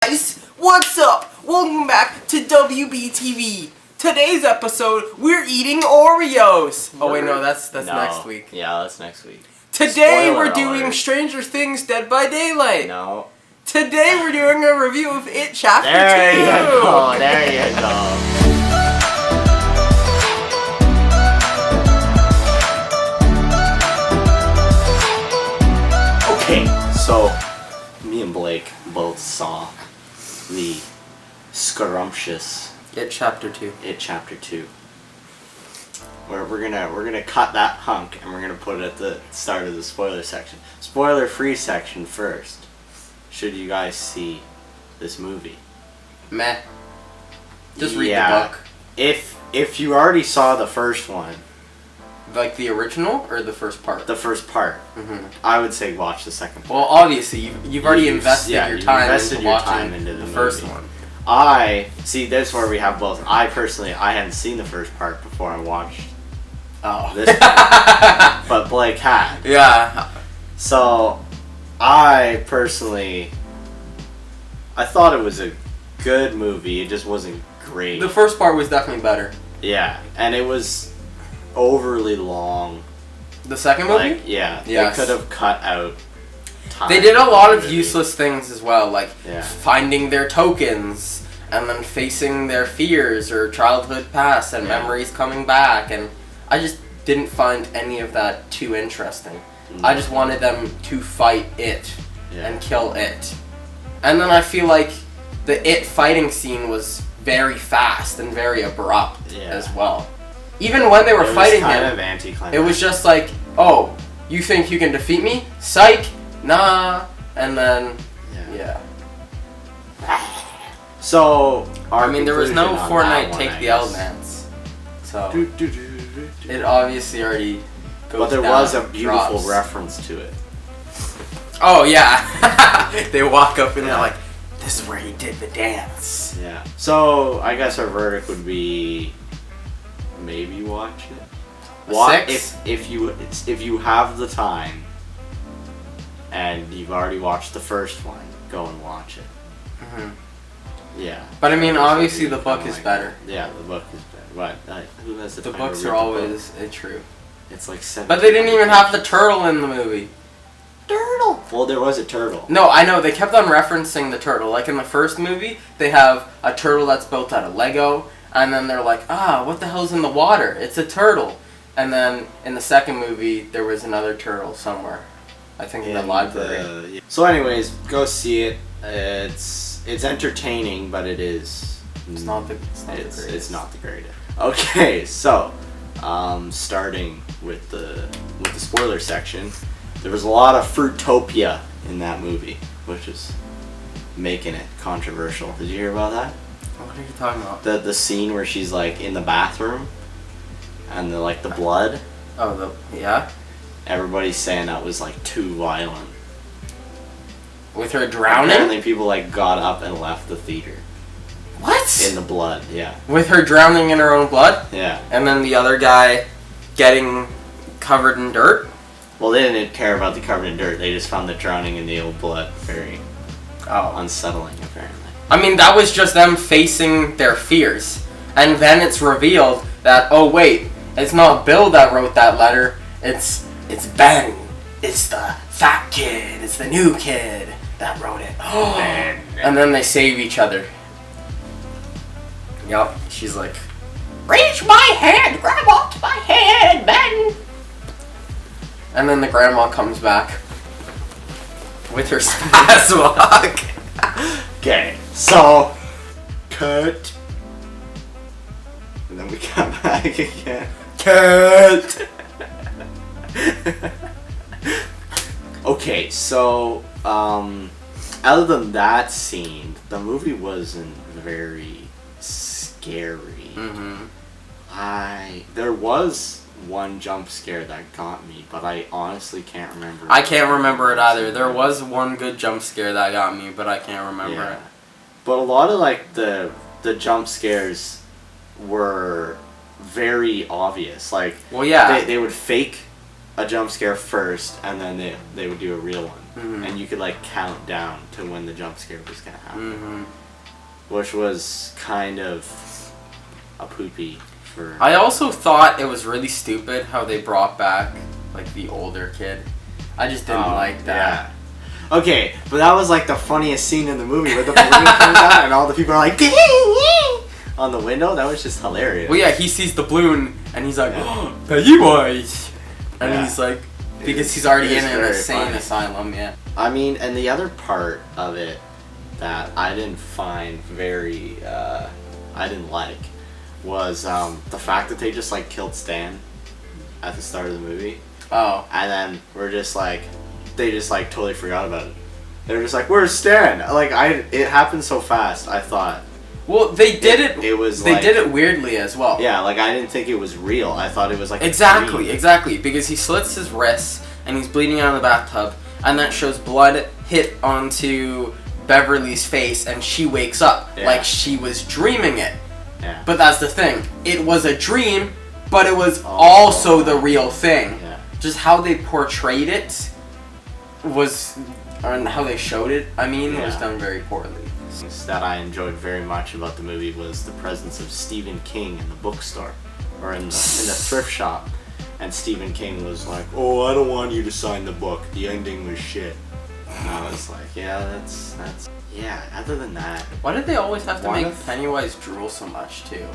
guys! What's up? Welcome back to WBTV. Today's episode, we're eating Oreos. Oh wait, no, that's next week. Yeah, that's next week. Today Spoiler we're doing alert. Stranger Things Dead by Daylight. No. Today we're doing a review of It Chapter 2. There you go. There you go. Okay, so me and Blake both saw the scrumptious It Chapter 2. It Chapter 2. Where we're gonna cut that hunk and we're gonna put it at the start of the spoiler section. Spoiler free section first. Should you guys see this movie? Meh. Just read Yeah. the book. If you already saw the first one, Like the original or the first part? the first part, Mm-hmm. I would say watch the second part. Well, obviously, you've already invested your you've time invested into your watching time into the first movie. one. I see. That's where we have both. I personally, I hadn't seen the first part before I watched Oh. this part, but Blake had. Yeah. So, I personally, I thought it was a good movie. It just wasn't great. The first part was definitely better. Yeah, and it was overly long. The second movie? Like, yeah, Yes. they could have cut out time. They did a lot of movie. useless things as well, like Yeah. finding their tokens and then facing their fears or childhood past and Yeah. memories coming back, and I just didn't find any of that too interesting. I just wanted them to fight it Yeah. and kill it. And then I feel like the it fighting scene was very fast and very abrupt Yeah. as well. Even when they were It was fighting kind him, of anticlimactic. it was just like, oh, you think you can defeat me? Psych! Nah! And then, yeah. So, I mean, there was no conclusion on Fortnite that one, Take I the guess. L dance. So, Do. it obviously already goes But there down, was a beautiful drops. reference to it. Oh, yeah. They walk up and Yeah. they're like, this is where he did the dance. Yeah. So, I guess our verdict would be maybe watch it. A 6? If you have the time and you've already watched the first one, go and watch it. Mhm. Yeah. But I mean, obviously Kinda the book is like better. that. Yeah, the book is better. What? Who has the The time to books read are the book? always true. It's like 7. But they didn't even have the turtle in the movie. turtle. Well, there was a turtle. No, I know, they kept on referencing the turtle. Like in the first movie, they have a turtle that's built out of Lego, and then they're like, what the hell's in the water? It's a turtle. And then in the second movie, there was another turtle somewhere. I think in the library. Yeah. So, anyways, go see it. It's entertaining, but it is. It's not the greatest. It's not the greatest. Okay, so starting with the spoiler section, there was a lot of Fruitopia in that movie, which is making it controversial. Did you hear about that? What are you talking about? The scene where she's like in the bathroom, and the blood. Oh, yeah? Everybody's saying that was like too violent. With her drowning? Apparently, people like got up and left the theater What? in the blood. Yeah, With her drowning in her own blood? yeah. And then the other guy getting covered in dirt? Well, they didn't care about the covered in dirt. They just found the drowning in the old blood very Oh. unsettling, apparently. I mean, that was just them facing their fears. And then it's revealed that, oh wait, it's not Bill that wrote that letter, it's Ben. It's the fat kid, it's the new kid that wrote it. Ben. And then they save each other. Yup, she's like, reach my hand, grab onto my hand, Ben. And then the grandma comes back with her spasmog. Okay, so cut, and then we come back again. Cut. Okay, so other than that scene, the movie wasn't very scary. Mm-hmm. There was one jump scare that got me, but I honestly can't remember. I can't remember it either. There was one good jump scare that got me, but I can't remember Yeah. it. But a lot of like the jump scares were very obvious. Like, Well, yeah. they would fake a jump scare first, and then they would do a real one. Mhm. and you could like count down to when the jump scare was gonna happen, which was kind of a poopy for. I also thought it was really stupid how they brought back like the older kid. I just didn't like that. Yeah. Okay, but that was like the funniest scene in the movie where the balloon comes out and all the people are like on the window. That was just hilarious. Well, yeah, he sees the balloon and he's like, Yeah. oh, Pennywise! And Yeah. he's like, because he's already in an very insane funny. asylum, yeah. I mean, and the other part of it that I didn't find very, I didn't like was the fact that they just like killed Stan at the start of the movie. Oh. And then we're just like, they just like totally forgot about it. They were just like, "Where's Stan?" Like it happened so fast. I thought. Well, they did it. It was. They like, did it weirdly as well. Yeah, like I didn't think it was real. I thought it was like a Exactly, dream. exactly. Because he slits his wrists and he's bleeding out of the bathtub, and that shows blood hit onto Beverly's face, and she wakes up Yeah. like she was dreaming it. Yeah. But that's the thing. It was a dream, but it was also the real thing. Yeah. Just how they portrayed it was, and how they showed it, I mean, was Yeah. done very poorly. Things that I enjoyed very much about the movie was the presence of Stephen King in the bookstore or in the thrift shop. And Stephen King was like, "Oh, I don't want you to sign the book. The ending was shit." And I was like, "Yeah, that's yeah." Other than that, Why did they always have to Why make the- Pennywise drool so much, too?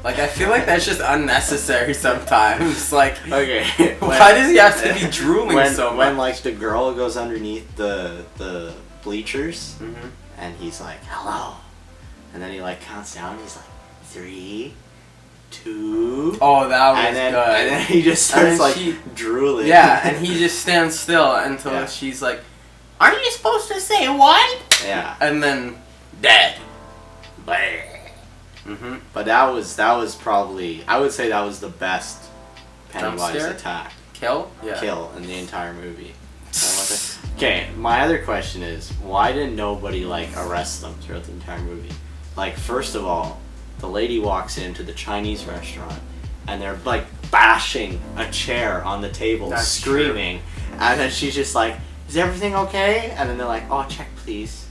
Like, I feel like that's just unnecessary sometimes. Like, okay. why does he have to be drooling so much? When like the girl goes underneath the bleachers, Mhm. and he's like, "Hello," and then he like counts down. He's like, 3, 2. Oh, that was And then, good. and then he just And starts then like she- drooling. Yeah, and he just stands still until Yeah. she's like, "Aren't you supposed to say what?" Yeah. And then, dead. But that was probably, I would say that was the best Jump Pennywise scare? attack Kill? Yeah. kill in the entire movie. Okay, my other question is, why didn't nobody like arrest them throughout the entire movie? Like, first of all, the lady walks into the Chinese restaurant and they're like bashing a chair on the table, That's screaming, and then she's just like, "Is everything okay?" And then they're like, "Oh, check please,"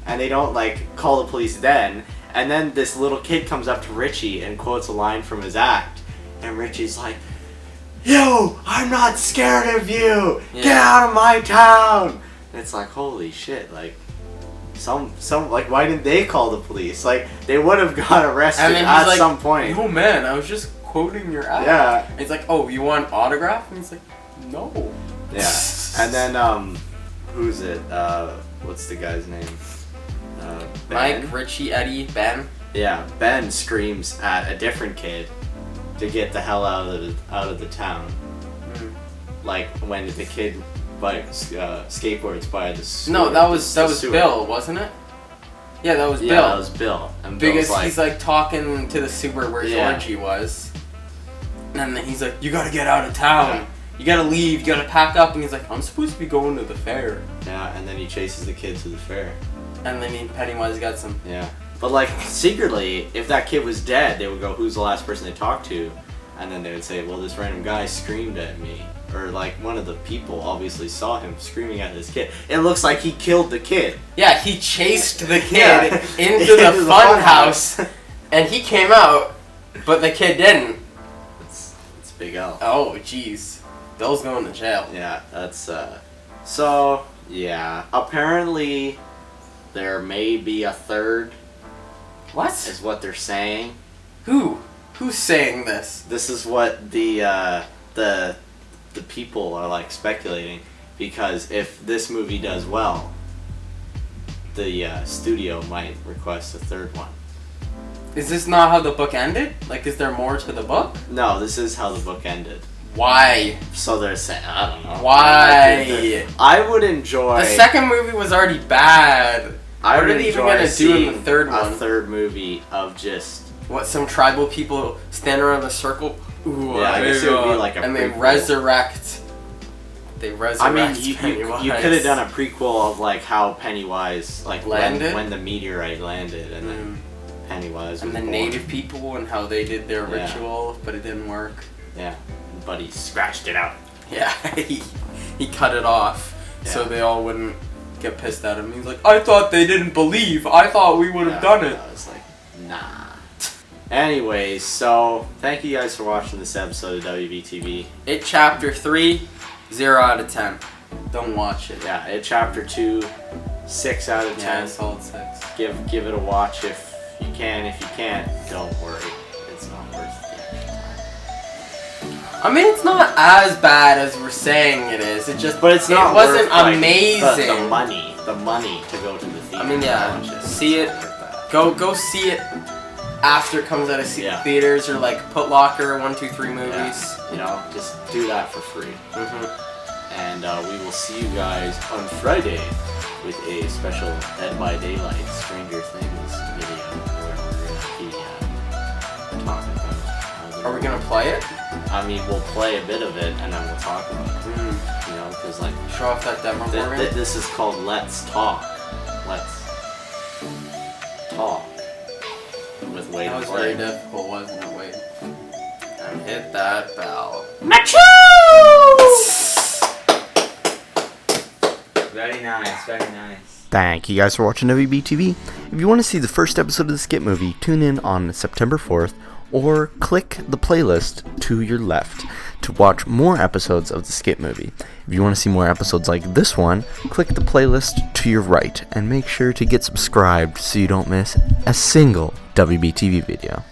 and they don't like call the police then. And then this little kid comes up to Richie and quotes a line from his act, and Richie's like, "Yo, I'm not scared of you. Yeah. Get out of my town." And it's like, holy shit, like some like, why didn't they call the police? Like, they would have got arrested And then at he's like, some point. "No, man, I was just quoting your act." Yeah. And he's like, "Oh, you want autograph?" And he's like, "No." Yeah. And then who's it? What's the guy's name? Ben? Mike, Richie, Eddie, Ben. Yeah, Ben screams at a different kid to get the hell out of the town. Mm. Like when the kid skateboards by the sewer. No, that was sewer. Bill, wasn't it? Yeah, that was Yeah, Bill. that was Bill. And Bill's Because like, he's like talking to the sewer where Yeah. Georgie was. And then he's like, "You gotta get out of town. Yeah. You gotta leave. You gotta pack up." And he's like, "I'm supposed to be going to the fair." yeah, and then he chases the kid to the fair. And then Pennywise got some. Yeah. But like secretly, if that kid was dead, they would go, "Who's the last person they talked to?" And then they would say, "Well, this random guy screamed at me." Or like one of the people obviously saw him screaming at this kid. It looks like he killed the kid. Yeah, he chased the kid Yeah. into the fun house. And he came out, but the kid didn't. It's Big L. Oh, jeez. Bill's going to jail. Yeah, that's so yeah. Apparently there may be a third, What? is what they're saying. Who? Who's saying this? This is what the people are like speculating, because if this movie does well, the studio might request a third one. Is this not how the book ended? Like, is there more to the book? No, this is how the book ended. Why? So they're saying, I don't know. Why? I would enjoy. The second movie was already bad. I What would are they even enjoy gonna do in the seeing third a one? third movie of just. What, some tribal people stand around the circle? Ooh, Yeah, I guess it would be like a and they prequel. resurrect. They resurrect I mean, you Pennywise. could have done a prequel of like how Pennywise like Landed? when the meteorite landed, and then Pennywise And was the born. native people and how they did their Yeah. ritual, but it didn't work. Yeah, but he scratched it out. Yeah, he cut it off. so Yeah. they all wouldn't get pissed at him. He's like, I thought they didn't believe. I thought we would have done it. I was like, nah. Anyways, so thank you guys for watching this episode of WBTV. It Chapter 3, 0 out of 10. Don't watch it. Yeah, It Chapter 2, 6 out of 10. Yeah, solid 6. Give it a watch if you can. If you can't, don't worry. It's not worth the extra time. I mean, it's not as bad as we're saying it is. It just, But it's not it wasn't worth, like, amazing. The money to go to the theater. I mean, yeah, to watch it. see it. It's not worth that. Go see it after it comes out of Yeah. theaters, or like Put Locker, 1, 2, 3 movies. Yeah, you know, just do that for free. And we will see you guys on Friday with a special Dead by Daylight Stranger Things video where we're going to be talking about how Are we gonna play it? I mean, we'll play a bit of it and then we'll talk about it. You know, because like Show off that demo for me. this is called Let's Talk. Let's talk with Wade That and was Clay. very difficult, wasn't it? Wait. And hit that bell. Very nice, very nice. Thank you guys for watching WBTV. If you want to see the first episode of the Skip Movie, tune in on September 4th or click the playlist to your left to watch more episodes of the Skip Movie. If you want to see more episodes like this one, click the playlist to your right and make sure to get subscribed so you don't miss a single WBTV video.